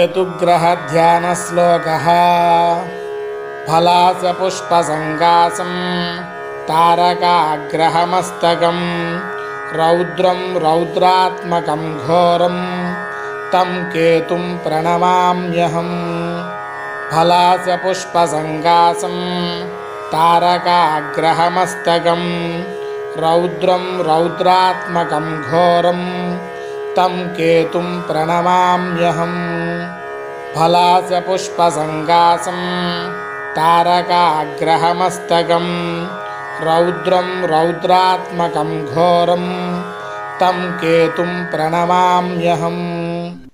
केतुग्रहध्यानश्लोकः फलास्य पुष्पसङ्गासं तारकाग्रहमस्तकं रौद्रं रौद्रात्मकं घोरं तं केतुं प्रणमाम्यहं। फलास्य पुष्पसङ्गासं तारकाग्रहमस्तकं रौद्रं रौद्रात्मकं घोरं तं केतुं प्रणमाम्यहं। फलास्य पुष्पसङ्गासं तारकाग्रहमस्तकं रौद्रं रौद्रात्मकं घोरं तं केतुं प्रणमाम्यहं।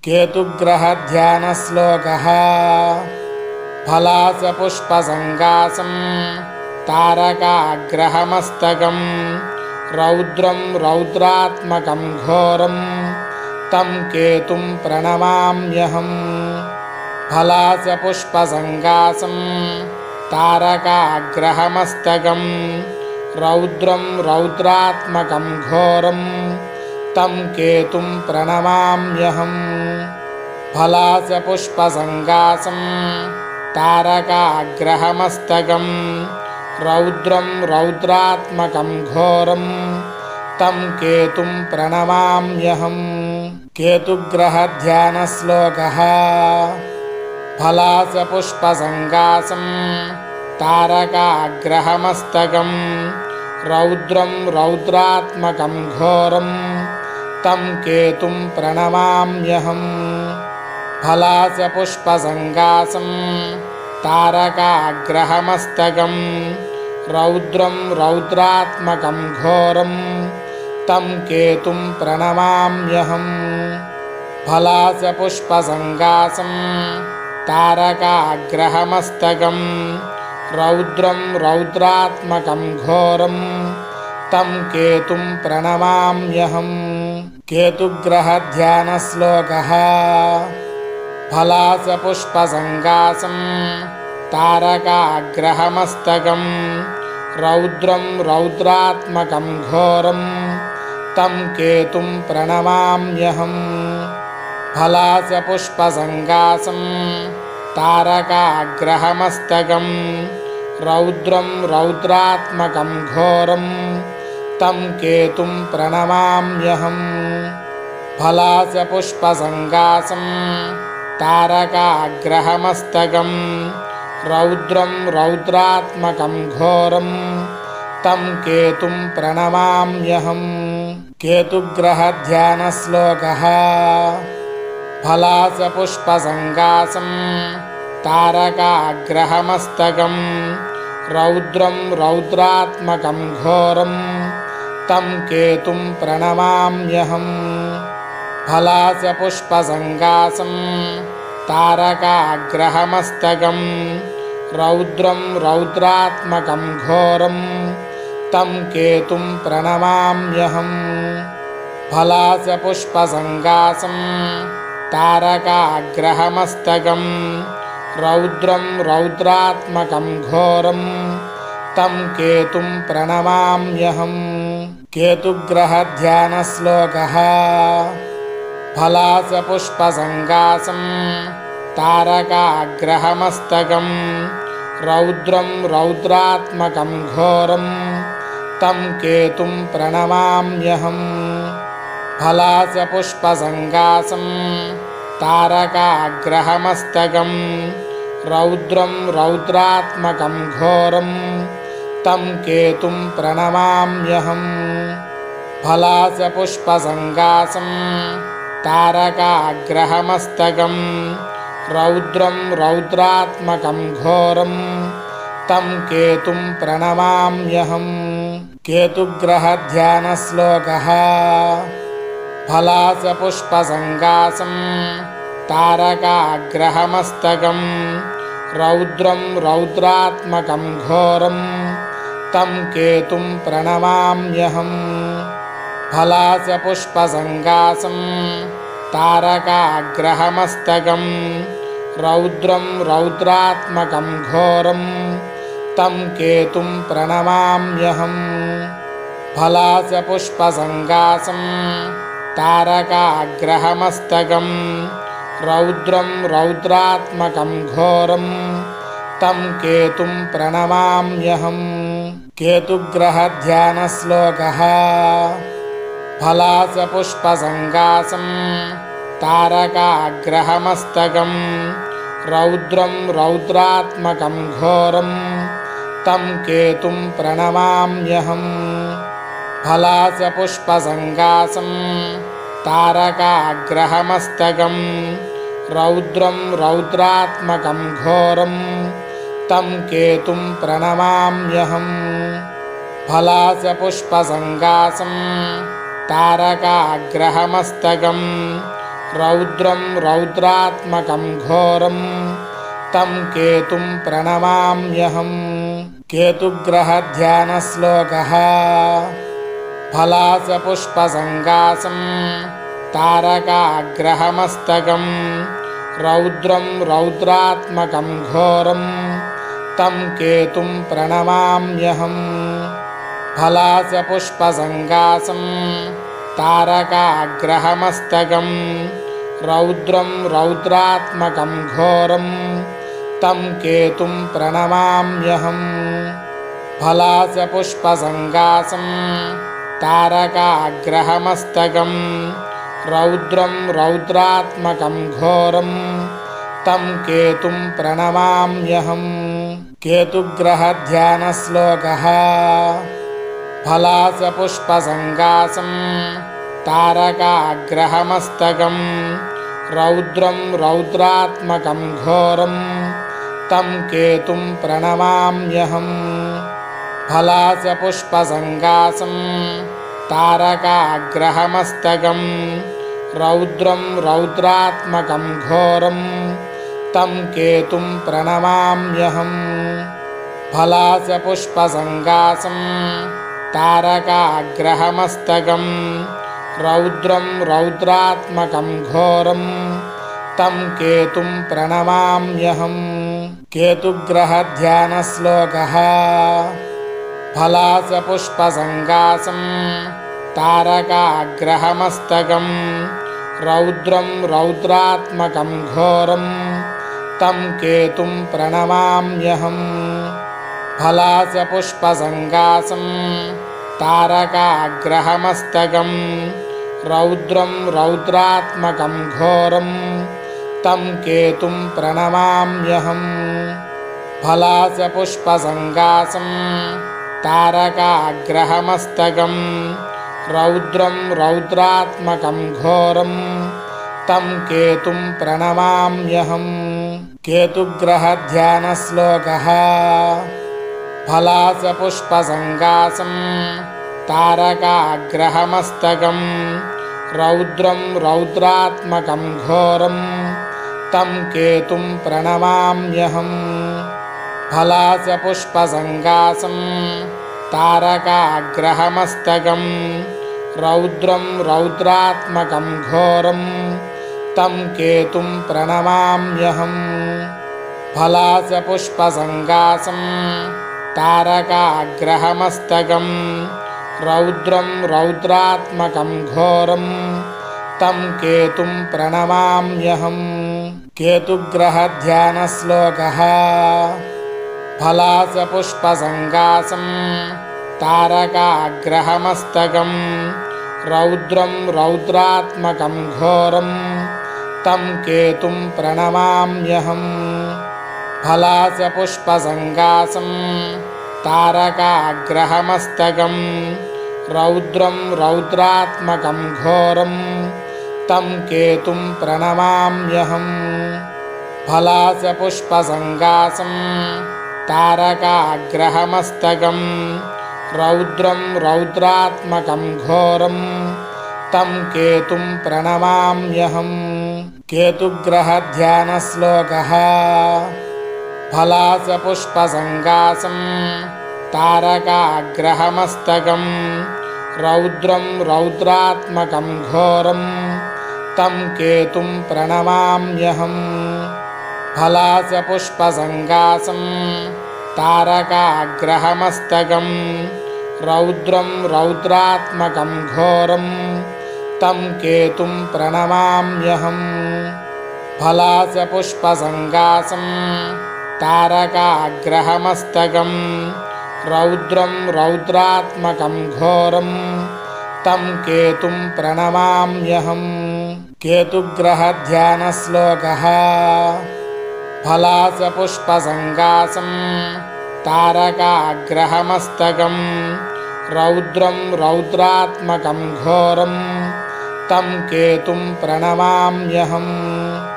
केतुग्रहध्यानश्लोकः फलास्य पुष्पसङ्गासं तारकाग्रहमस्तकं रौद्रं रौद्रात्मकं घोरं तं केतुं प्रणमाम्यहं। फलास्य पुष्पसङ्गासं तारकाग्रहमस्तकं रौद्रं रौद्रात्मकं घोरं तं केतुं प्रणमाम्यहं। फलास्य पुष्पसङ्गासं तारकाग्रहमस्तकं रौद्रं रौद्रात्मकं घोरं तं केतुं प्रणमाम्यहं। केतुग्रहध्यानश्लोकः फलास्य पुष्पसङ्गासं तारकाग्रहमस्तकं रौद्रं रौद्रात्मकं घोरं तं केतुं प्रणमाम्यहं। फलास्य पुष्पसङ्गासं तारकाग्रहमस्तकं रौद्रं रौद्रात्मकं घोरं तं केतुं प्रणमाम्यहं। फलास्य पुष्पसङ्गासं तारकाग्रहमस्तकं रौद्रं रौद्रात्मकं घोरं तं केतुं प्रणमाम्यहं। केतुग्रहध्यानश्लोकः फलास्य पुष्पसङ्गासं तारकाग्रहमस्तकं रौद्रं रौद्रात्मकं घोरं तं केतुं प्रणमाम्यहं। फलास्य पुष्पसङ्गासं तारकाग्रहमस्तकं रौद्रं रौद्रात्मकं घोरं तं केतुं प्रणमाम्यहं। फलास्य पुष्पसङ्गासं तारकाग्रहमस्तकं रौद्रं रौद्रात्मकं घोरं तं केतुं प्रणमाम्यहं। केतुग्रहध्यानश्लोकः फलास्य पुष्पसङ्गासं तारकाग्रहमस्तकं रौद्रं रौद्रात्मकं घोरं तं केतुं प्रणमाम्यहं। फलास्य पुष्पसङ्गासं तारकाग्रहमस्तकं रौद्रं रौद्रात्मकं घोरं तं केतुं प्रणमाम्यहं। फलास्य पुष्पसङ्गासं तारकाग्रहमस्तकं रौद्रं रौद्रात्मकं घोरं तं केतुं प्रणमाम्यहं। केतुग्रहध्यानश्लोकः फलास्य पुष्पसङ्गासं तारकाग्रहमस्तकं रौद्रं रौद्रात्मकं घोरं तं केतुं प्रणमाम्यहं। फलास्य पुष्पसङ्गासं तारकाग्रहमस्तकं रौद्रं रौद्रात्मकं घोरं तं केतुं प्रणमाम्यहं। फलास्य पुष्पसङ्गासं तारकाग्रहमस्तकं रौद्रं रौद्रात्मकं घोरं तं केतुं प्रणमाम्यहं। केतुग्रहध्यानश्लोकः फलास्य पुष्पसङ्गासं तारकाग्रहमस्तकं रौद्रं रौद्रात्मकं घोरं तं केतुं प्रणमाम्यहं। फलास्य पुष्पसङ्गासं तारकाग्रहमस्तकं रौद्रं रौद्रात्मकं घोरं तं केतुं प्रणमाम्यहं। फलास्य पुष्पसङ्गासं तारकाग्रहमस्तकं रौद्रं रौद्रात्मकं घोरं तं केतुं प्रणमाम्यहम्। केतुग्रहध्यानश्लोकः। फलासपुष्पसङ्गासं तारकाग्रहमस्तकं रौद्रं रौद्रात्मकं घोरं तं केतुं प्रणमाम्यहम्। फलासपुष्पसङ्गासं तारकाग्रहमस्तकं रौद्रं रौद्रात्मकं घोरं तं केतुं प्रणमाम्यहम्। फलासपुष्पसङ्गासं तारकाग्रहमस्तकं रौद्रं रौद्रात्मकं घोरं तं केतुं प्रणमाम्यहम्। केतुग्रहध्यानश्लोकः। फलासपुष्पसङ्गासं तारकाग्रहमस्तकं रौद्रं रौद्रात्मकं घोरं तं केतुं प्रणमाम्यहम्। फलासपुष्पसङ्गासं तारकाग्रहमस्तकं रौद्रं रौद्रात्मकं घोरं तं केतुं प्रणमाम्यहम्। फलासपुष्पसङ्गासं तारकाग्रहमस्तकं रौद्रं रौद्रात्मकं घोरं तं केतुं प्रणमाम्यहम्। केतुग्रहध्यानश्लोकः। फलासपुष्पसङ्गासं तारकाग्रहमस्तकं रौद्रं रौद्रात्मकं घोरं तं केतुं प्रणमाम्यहम्। फलासपुष्पसङ्गासं तारकाग्रहमस्तकं रौद्रं रौद्रात्मकं घोरं तं केतुं प्रणमाम्यहम्। फलासपुष्पसङ्गासं तारकाग्रहमस्तकं रौद्रं रौद्रात्मकं घोरं तं केतुं प्रणमाम्यहम्। केतुग्रहध्यानश्लोकः। फलासपुष्पसङ्गासं तारकाग्रहमस्तकं रौद्रं रौद्रात्मकं घोरं तं केतुं प्रणमाम्यहम्। फलासपुष्पसङ्गासं तारकाग्रहमस्तकं रौद्रं रौद्रात्मकं घोरं तं केतुं प्रणमाम्यहम्। फलासपुष्पसङ्गासं तारकाग्रहमस्तकं रौद्रं रौद्रात्मकं घोरं तं केतुं प्रणमाम्यहम्। केतुग्रहध्यानश्लोकः। फलासपुष्पसङ्गासं तारकाग्रहमस्तकं रौद्रं रौद्रात्मकं घोरं तं केतुं प्रणमाम्यहम्। फलासपुष्पसङ्गासं तारकाग्रहमस्तकं रौद्रं रौद्रात्मकं घोरं तं केतुं प्रणमाम्यहम्। फलासपुष्पसङ्गासं तारकाग्रहमस्तकं रौद्रं रौद्रात्मकं घोरं तं केतुं प्रणमाम्यहम्। केतुग्रहध्यानश्लोकः। फलासपुष्पसङ्गासं तारकाग्रहमस्तकं रौद्रं रौद्रात्मकं घोरं तं केतुं प्रणमाम्यहम्। फलासपुष्पसङ्गासं तारकाग्रहमस्तकं रौद्रं रौद्रात्मकं घोरं तं केतुं प्रणमाम्यहम्। फलासपुष्पसङ्गासं तारकाग्रहमस्तकं रौद्रं रौद्रात्मकं घोरं तं केतुं प्रणमाम्यहम्। केतुग्रहध्यानश्लोकः। फलासपुष्पसङ्गासं तारकाग्रहमस्तकं रौद्रं रौद्रात्मकं घोरं तं केतुं प्रणमाम्यहम्। फलासपुष्पसङ्गासं तारकाग्रहमस्तकं रौद्रं रौद्रात्मकं घोरं तं केतुं प्रणमाम्यहम्। फलासपुष्पसङ्गासं तारकाग्रहमस्तकं रौद्रं रौद्रात्मकं घोरं तं केतुं प्रणमाम्यहम्। केतुग्रहध्यानश्लोकः। फलासपुष्पसङ्गासं तारकाग्रहमस्तकं रौद्रं रौद्रात्मकं घोरं तं केतुं प्रणमाम्यहम्।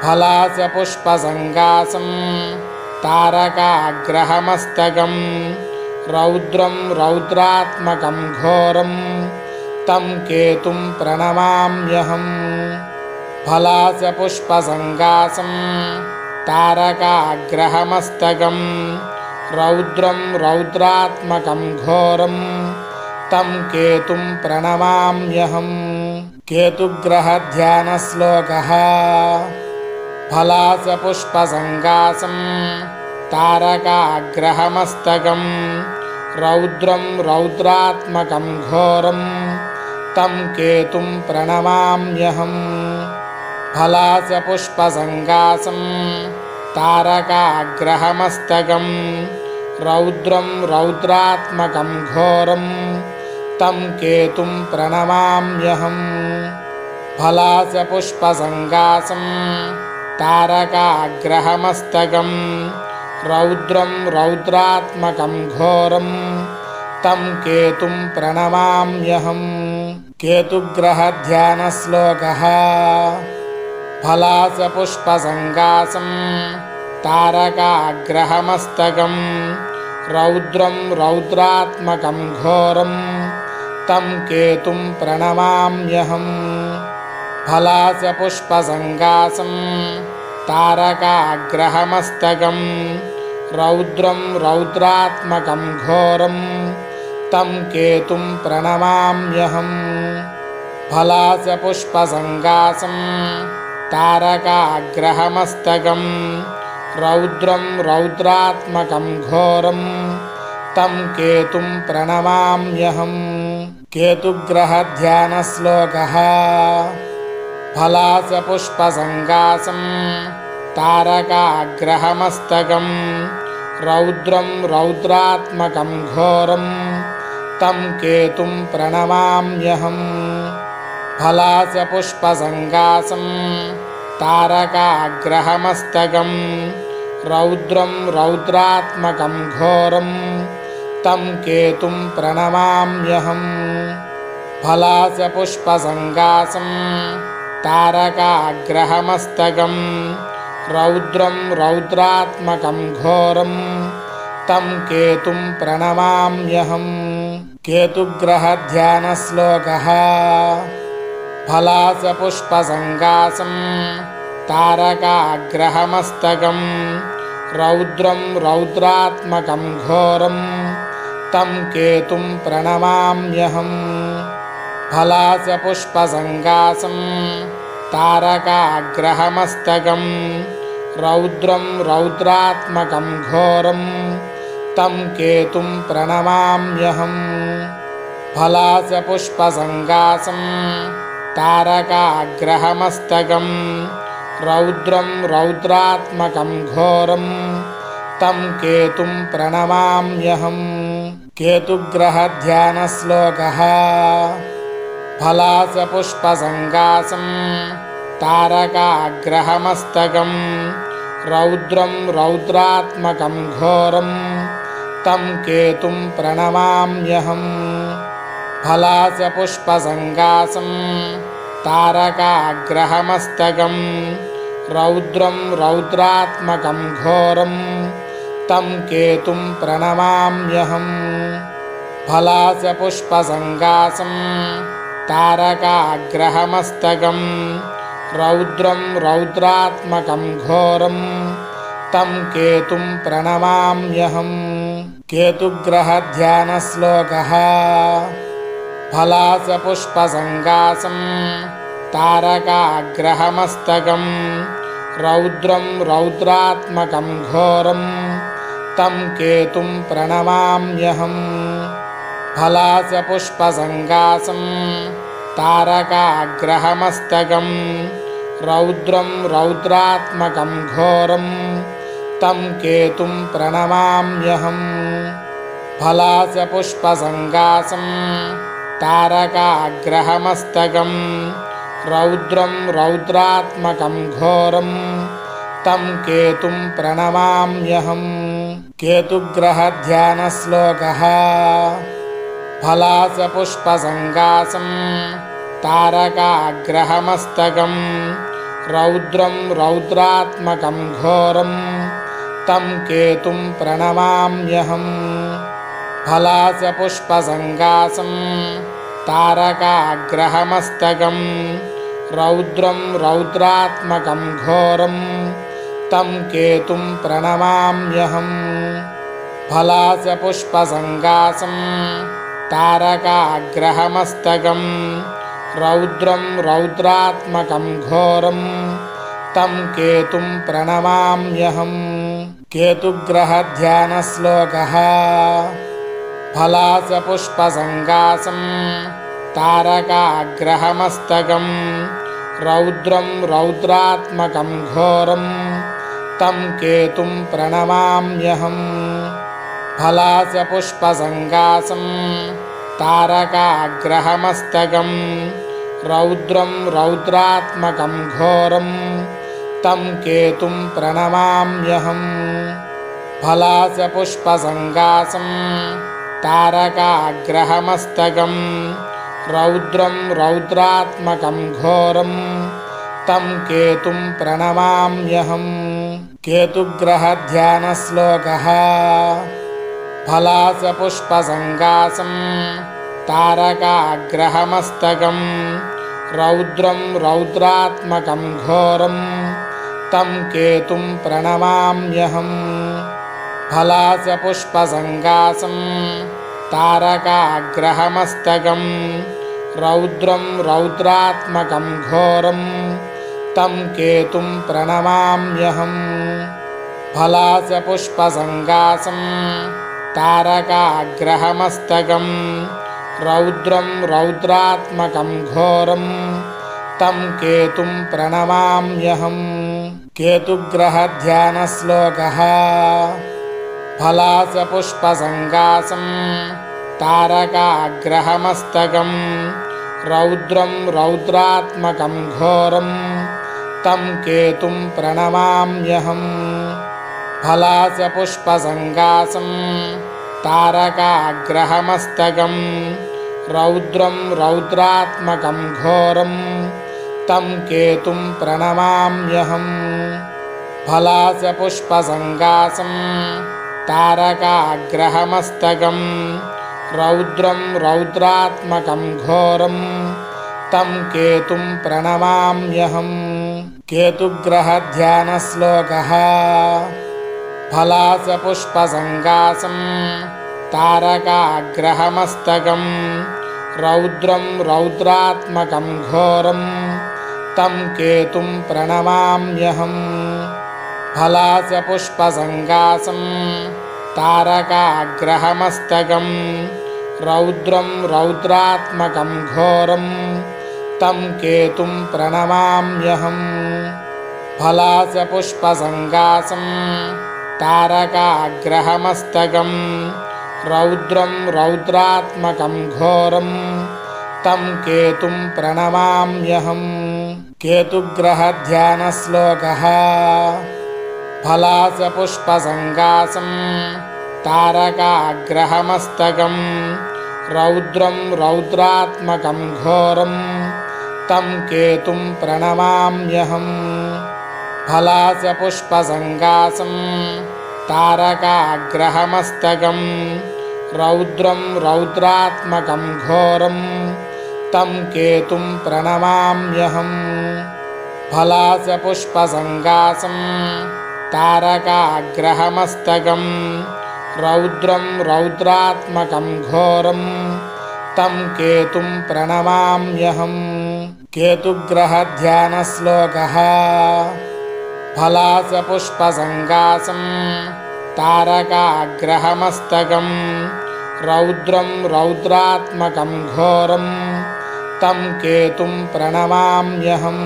फलासपुष्पसङ्गासं तारकाग्रहमस्तकं रौद्रं रौद्रात्मकं घोरं तं केतुं प्रणमाम्यहम्। फलासपुष्पसङ्गासं तारकाग्रहमस्तकं रौद्रं रौद्रात्मकं घोरं तं केतुं प्रणमाम्यहम्। केतुग्रहध्यानश्लोकः। फलासपुष्पसङ्गासं तारकाग्रहमस्तकं रौद्रं रौद्रात्मकं घोरं तं केतुं प्रणमाम्यहम्। फलासपुष्पसङ्गासं तारकाग्रहमस्तकं रौद्रं रौद्रात्मकं घोरं तं केतुं प्रणमाम्यहम्। फलासपुष्पसङ्गासं तारकाग्रहमस्तकं रौद्रं रौद्रात्मकं घोरं तं केतुं प्रणमाम्यहम्। केतुग्रहध्यानश्लोकः। फलासपुष्पसङ्गासं तारकाग्रहमस्तकं रौद्रं रौद्रात्मकं घोरं तं केतुं प्रणमाम्यहम्। फलासपुष्पसङ्गासं तारकाग्रहमस्तकं रौद्रं रौद्रात्मकं घोरं तं केतुं प्रणमाम्यहम्। फलासपुष्पसङ्गासं तारकाग्रहमस्तकं रौद्रं रौद्रात्मकं घोरं तं केतुं प्रणमाम्यहम्। केतुग्रहध्यानश्लोकः। फलासपुष्पसङ्गासं तारकाग्रहमस्तकं रौद्रं रौद्रात्मकं घोरं तं केतुं प्रणमाम्यहम्। फलासपुष्पसङ्गासं तारकाग्रहमस्तकं रौद्रं रौद्रात्मकं घोरं तं केतुं प्रणमाम्यहम्। फलासपुष्पसङ्गासं तारकाग्रहमस्तकं रौद्रं रौद्रात्मकं घोरं तं केतुं प्रणमाम्यहम्। केतुग्रहध्यानश्लोकः। फलासपुष्पसङ्गासं तारकाग्रहमस्तकं रौद्रं रौद्रात्मकं घोरं तं केतुं प्रणमाम्यहम्। फलासपुष्पसङ्गासं तारकाग्रहमस्तकं रौद्रं रौद्रात्मकं घोरं तं केतुं प्रणमाम्यहम्। फलासपुष्पसङ्गासं तारकाग्रहमस्तकं रौद्रं रौद्रात्मकं घोरं तं केतुं प्रणमाम्यहम्। केतुग्रहध्यानश्लोकः। फलासपुष्पसङ्गासं तारकाग्रहमस्तकं रौद्रं रौद्रात्मकं घोरं तं केतुं प्रणमाम्यहम्। फलासपुष्पसङ्गासं तारकाग्रहमस्तकं रौद्रं रौद्रात्मकं घोरं तं केतुं प्रणमाम्यहम्। फलासपुष्पसङ्गासं तारकाग्रहमस्तकं रौद्रं रौद्रात्मकं घोरं तं केतुं प्रणमाम्यहम्। केतुग्रहध्यानश्लोकः। फलासपुष्पसङ्गासं तारकाग्रहमस्तकं रौद्रं रौद्रात्मकं घोरं तं केतुं प्रणमाम्यहम्। फलासपुष्पसङ्गासं तारकाग्रहमस्तकं रौद्रं रौद्रात्मकं घोरं तं केतुं प्रणमाम्यहम् फलासपुष्पसङ्गासं तारकाग्रहमस्तकं रौद्रं रौद्रात्मकं घोरं तं केतुं प्रणमाम्यहम् केतुग्रहध्यानश्लोकः फलासपुष्पसङ्गासं तारकाग्रहमस्तकं रौद्रं रौद्रात्मकं घोरं तं केतुं प्रणमाम्यहम् फलासपुष्पसङ्गासं तारकाग्रहमस्तकं रौद्रं रौद्रात्मकं घोरं तं केतुं प्रणमाम्यहम् फलासपुष्पसङ्गासं तारकाग्रहमस्तकं रौद्रं रौद्रात्मकं घोरं तं केतुं प्रणमाम्यहम् केतुग्रहध्यानश्लोकः फलासपुष्पसङ्गासं तारकाग्रहमस्तकं रौद्रं रौद्रात्मकं घोरं तं केतुं प्रणमाम्यहम् फलासपुष्पसङ्गासं तारकाग्रहमस्तकं रौद्रं रौद्रात्मकं घोरं तं केतुं प्रणमाम्यहम् फलासपुष्पसङ्गासं तारकाग्रहमस्तकं रौद्रं रौद्रात्मकं घोरं तं केतुं प्रणमाम्यहम् केतुग्रहध्यानश्लोकः फलासपुष्पसङ्गासं तारकाग्रहमस्तकं रौद्रं रौद्रात्मकं घोरं तं केतुं प्रणमाम्यहम् फलासपुष्पसङ्गासं तारकाग्रहमस्तकं रौद्रं रौद्रात्मकं घोरं तं केतुं प्रणमाम्यहम् फलासपुष्पसङ्गासं तारकाग्रहमस्तकं रौद्रं रौद्रात्मकं घोरं तं केतुं प्रणमाम्यहम् केतुग्रहध्यानश्लोकः फलासपुष्पसङ्गासं तारकाग्रहमस्तकं रौद्रं रौद्रात्मकं घोरं तं केतुं प्रणमाम्यहम् फलासपुष्पसङ्गासं तारकाग्रहमस्तकं रौद्रं रौद्रात्मकं घोरं तं केतुं प्रणमाम्यहम् फलासपुष्पसङ्गासं तारकाग्रहमस्तकं रौद्रं रौद्रात्मकं घोरं तं केतुं प्रणमाम्यहम् केतुग्रहध्यानश्लोकः फलासपुष्पसङ्गासं तारकाग्रहमस्तकं रौद्रं रौद्रात्मकं घोरं तं केतुं प्रणमाम्यहम् फलासपुष्पसङ्गासं तारकाग्रहमस्तकं रौद्रं रौद्रात्मकं घोरं तं केतुं प्रणमाम्यहम् फलासपुष्पसङ्गासं तारकाग्रहमस्तकं रौद्रं रौद्रात्मकं घोरं तं केतुं प्रणमाम्यहम् केतुग्रहध्यानश्लोकः फलासपुष्पसङ्गासं तारकाग्रहमस्तकं रौद्रं रौद्रात्मकं घोरं तं केतुं प्रणमाम्यहम् फलासपुष्पसङ्गासं तारकाग्रहमस्तकं रौद्रं रौद्रात्मकं घोरं तं केतुं प्रणमाम्यहम् फलासपुष्पसङ्गासं तारकाग्रहमस्तकं रौद्रं रौद्रात्मकं घोरं तं केतुं प्रणमाम्यहम् केतुग्रहध्यानश्लोकः फलासपुष्पसङ्गासं तारकाग्रहमस्तकं रौद्रं रौद्रात्मकं घोरं तं केतुं प्रणमाम्यहम्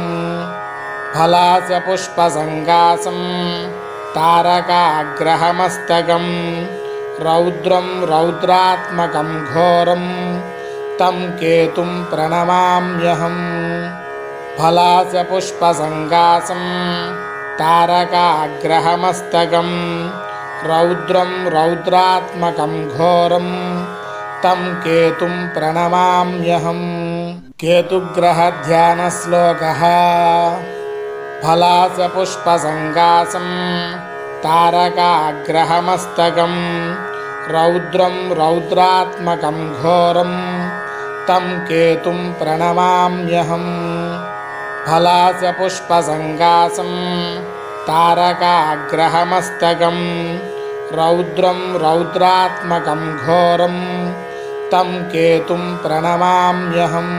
फलास्य पुष्पसङ्गासं तारकाग्रहमस्तकं रौद्रं रौद्रात्मकं घोरं तं केतुं प्रणमाम्यहम् फलास्य पुष्पसङ्गासं तारकाग्रहमस्तकं रौद्रं रौद्रात्मकं घोरं तं केतुं प्रणमाम्यहम् केतुग्रहध्यानश्लोकः फलास्य पुष्पसङ्गासं तारकाग्रहमस्तकं रौद्रं रौद्रात्मकं घोरं तं केतुं प्रणमाम्यहम् फलास्य पुष्पसङ्गासं तारकाग्रहमस्तकं रौद्रं रौद्रात्मकं घोरं तं केतुं प्रणमाम्यहम्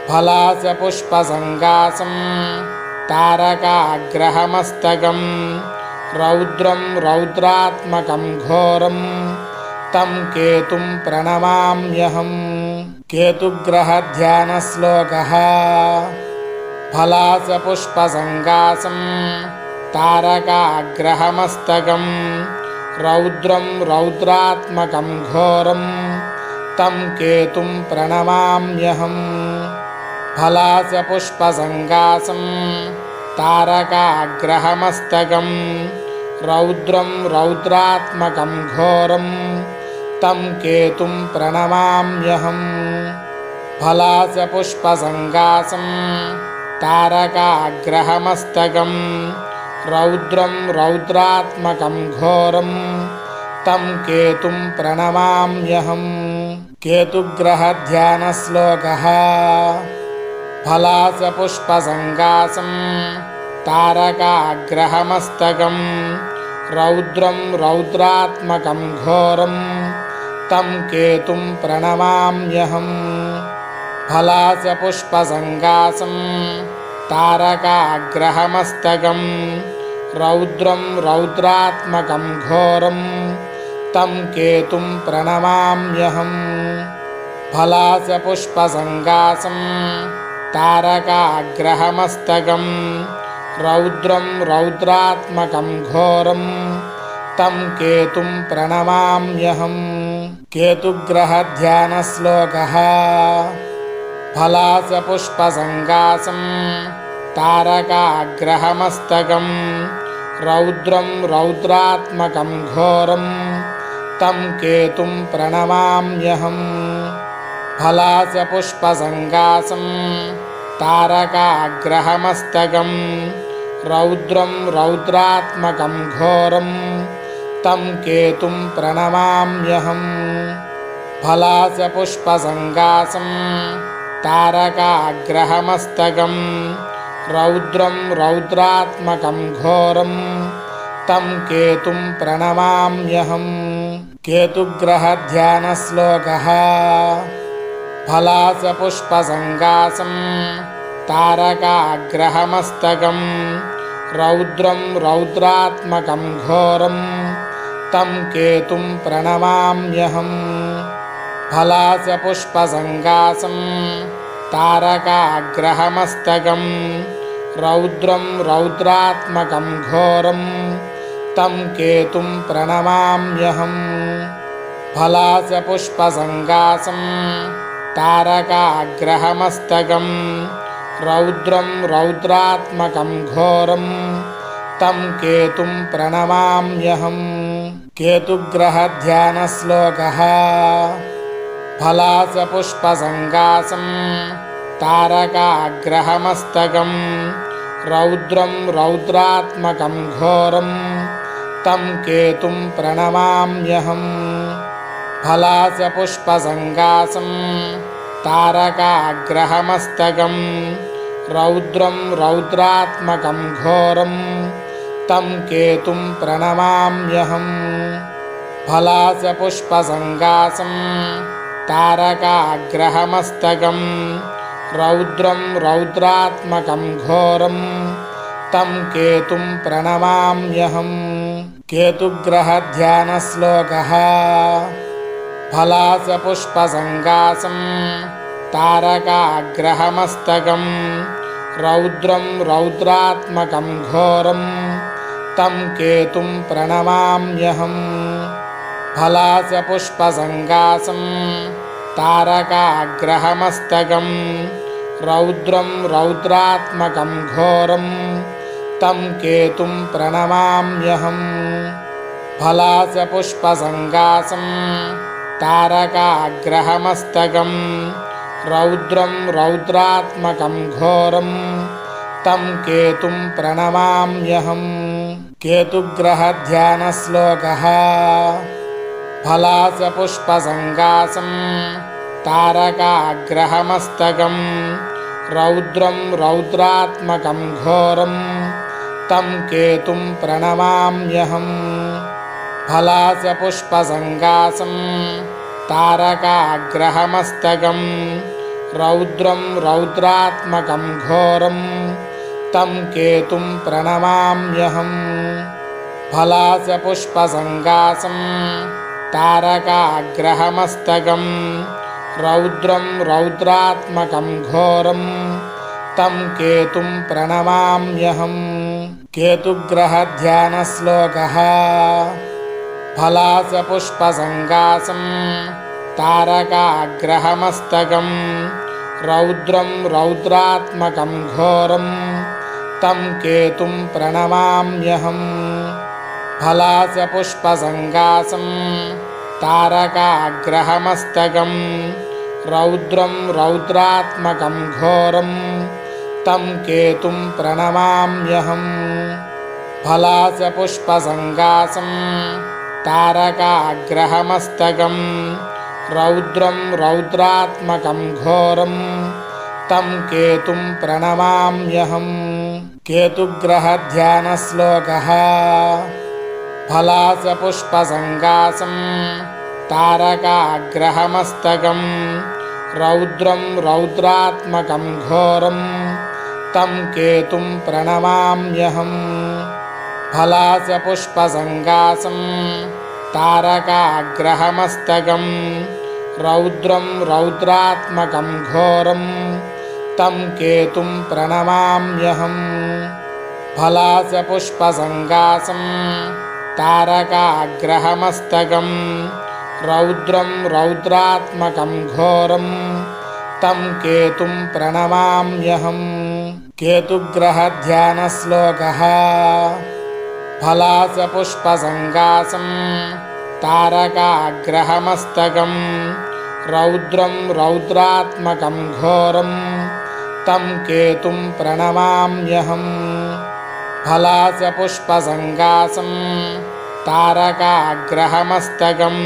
फलास्य पुष्पसङ्गासं तारकाग्रहमस्तकं रौद्रं रौद्रात्मकं घोरं तं केतुं प्रणमाम्यहम् केतुग्रहध्यानश्लोकः फलास्य पुष्पसङ्गासं तारकाग्रहमस्तकं रौद्रं रौद्रात्मकं घोरं तं केतुं प्रणमाम्यहम् फलास्य पुष्पसङ्गासं तारकाग्रहमस्तकं रौद्रं रौद्रात्मकं घोरं तं केतुं प्रणमाम्यहम् फलास्य पुष्पसङ्गासं तारकाग्रहमस्तकं रौद्रं रौद्रात्मकं घोरं तं केतुं प्रणमाम्यहम् केतुग्रहध्यानश्लोकः फलास्य पुष्पसङ्गासं तारकाग्रहमस्तकं रौद्रं रौद्रात्मकं घोरं तं केतुं प्रणमाम्यहम् फलास्य पुष्पसङ्गासं तारकाग्रहमस्तकं रौद्रं रौद्रात्मकं घोरं तं केतुं प्रणमाम्यहम् फलास्य पुष्पसङ्गासं तारकाग्रहमस्तकं रौद्रं रौद्रात्मकं घोरं तं केतुं प्रणमाम्यहम् केतुग्रहध्यानश्लोकः फलास्य पुष्पसङ्गासं तारकाग्रहमस्तकं रौद्रं रौद्रात्मकं घोरं तं केतुं प्रणमाम्यहम् फलास्य पुष्पसङ्गासं तारकाग्रहमस्तकं रौद्रं रौद्रात्मकं घोरं तं केतुं प्रणमाम्यहम् फलास्य पुष्पसङ्गासं तारकाग्रहमस्तकं रौद्रं रौद्रात्मकं घोरं तं केतुं प्रणमाम्यहम् केतुग्रहध्यानश्लोकः फलास्य पुष्पसङ्गासं तारकाग्रहमस्तकं रौद्रं रौद्रात्मकं घोरं तं केतुं प्रणमाम्यहम् फलास्य पुष्पसङ्गासं तारकाग्रहमस्तकं रौद्रं रौद्रात्मकं घोरं तं केतुं प्रणमाम्यहम् फलास्य पुष्पसङ्गासं तारकाग्रहमस्तकं रौद्रं रौद्रात्मकं घोरं तं केतुं प्रणमाम्यहम् केतुग्रहध्यानश्लोकः फलास्य पुष्पसङ्गासं तारकाग्रहमस्तकं रौद्रं रौद्रात्मकं घोरं तं केतुं प्रणमाम्यहम् फलास्य पुष्पसङ्गासं तारकाग्रहमस्तकं रौद्रं रौद्रात्मकं घोरं तं केतुं प्रणमाम्यहम् फलास्य पुष्पसङ्गासं तारकाग्रहमस्तकं रौद्रं रौद्रात्मकं घोरं तं केतुं प्रणमाम्यहम् केतुग्रहध्यानश्लोकः फलास्य पुष्पसङ्गासं तारकाग्रहमस्तकं रौद्रं रौद्रात्मकं घोरं तं केतुं प्रणमाम्यहम् फलासपुष्पसङ्गासं तारकाग्रहमस्तकं रौद्रं रौद्रात्मकं घोरं तं केतुं प्रणमाम्यहम् फलासपुष्पसङ्गासं तारकाग्रहमस्तकं रौद्रं रौद्रात्मकं घोरं तं केतुं प्रणमाम्यहम् केतुग्रहध्यानश्लोकः फलासपुष्पसङ्गासं तारकाग्रहमस्तकं रौद्रं रौद्रात्मकं घोरं तं केतुं प्रणमाम्यहम् फलासपुष्पसङ्गासं तारकाग्रहमस्तकं रौद्रं रौद्रात्मकं घोरं तं केतुं प्रणमाम्यहम् फलासपुष्पसङ्गासं तारकाग्रहमस्तकं रौद्रं रौद्रात्मकं घोरं तं केतुं प्रणमाम्यहम् केतुग्रहध्यानश्लोकः फलासपुष्पसङ्गासं तारकाग्रहमस्तकं रौद्रं रौद्रात्मकं घोरं तं केतुं प्रणमाम्यहम् फलासपुष्पसङ्गासं तारकाग्रहमस्तकं रौद्रं रौद्रात्मकं घोरं तं केतुं प्रणमाम्यहम् फलासपुष्पसङ्गासं तारकाग्रहमस्तकं रौद्रं रौद्रात्मकं घोरं तं केतुं प्रणमाम्यहम् केतुग्रहध्यानश्लोकः फलासपुष्पसङ्गासं तारकाग्रहमस्तकं रौद्रं रौद्रात्मकं घोरं तं केतुं प्रणमाम्यहम् फलासपुष्पसङ्गासं तारकाग्रहमस्तकं रौद्रं रौद्रात्मकं घोरं तं केतुं प्रणमाम्यहम् फलासपुष्पसङ्गासं तारकाग्रहमस्तकं रौद्रं रौद्रात्मकं घोरं तं केतुं प्रणमाम्यहम् केतुग्रहध्यानश्लोकः फलासपुष्पसङ्गासं तारकाग्रहमस्तकं रौद्रं रौद्रात्मकं घोरं तं केतुं प्रणमाम्यहम् फलासपुष्पसङ्गासं तारकाग्रहमस्तकं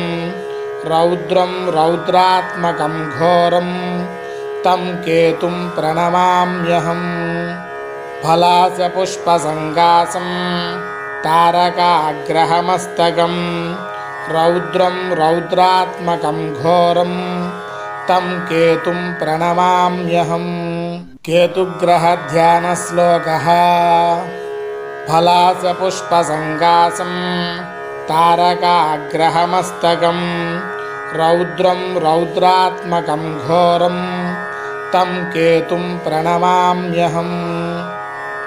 रौद्रं रौद्रात्मकं घोरं तं केतुं प्रणमाम्यहम् फलासपुष्पसङ्गासं तारकाग्रहमस्तकं रौद्रं रौद्रात्मकं घोरं तं केतुं प्रणमाम्यहम् केतुग्रहध्यानश्लोकः फलासपुष्पसङ्गासं तारकाग्रहमस्तकं रौद्रं रौद्रात्मकं घोरं तं केतुं प्रणमाम्यहम्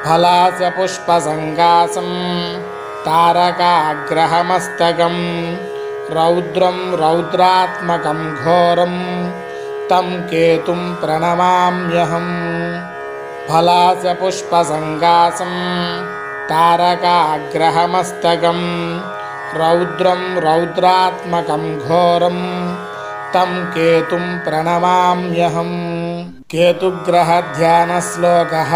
फलासपुष्पसङ्गासं तारकाग्रहमस्तकं रौद्रं रौद्रात्मकं घोरं तं केतुं प्रणमाम्यहम् फलासपुष्पसङ्गासं तारकाग्रहमस्तकं रौद्रं रौद्रात्मकं घोरं तं केतुं प्रणमाम्यहम् केतुग्रहध्यानश्लोकः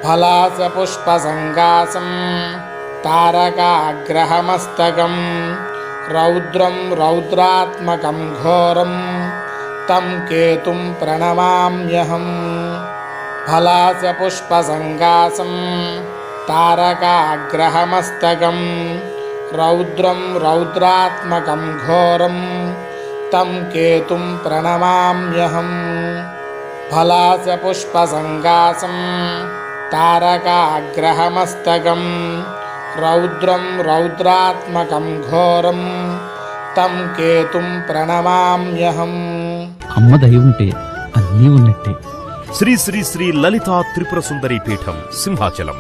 फलासपुष्पसङ्गासं तारकाग्रहमस्तकं रौद्रं रौद्रात्मकं घोरं तं केतुं प्रणमाम्यहम् फलासपुष्पसङ्गासं तारकाग्रहमस्तकं रौद्रं रौद्रात्मकं घोरं तं केतुं प्रणमाम्यहम् फलासपुष्पसङ्गासं तारकाग्रहमस्तकं रौद्रं रौद्रात्मकं घोरं तं केतुं प्रणमाम्यहम् అమ్మ దయ ఉంటే అన్నీ ఉన్నట్టే. శ్రీ శ్రీ శ్రీ లలితా త్రిపుర సుందరి పీఠం సింహాచలం.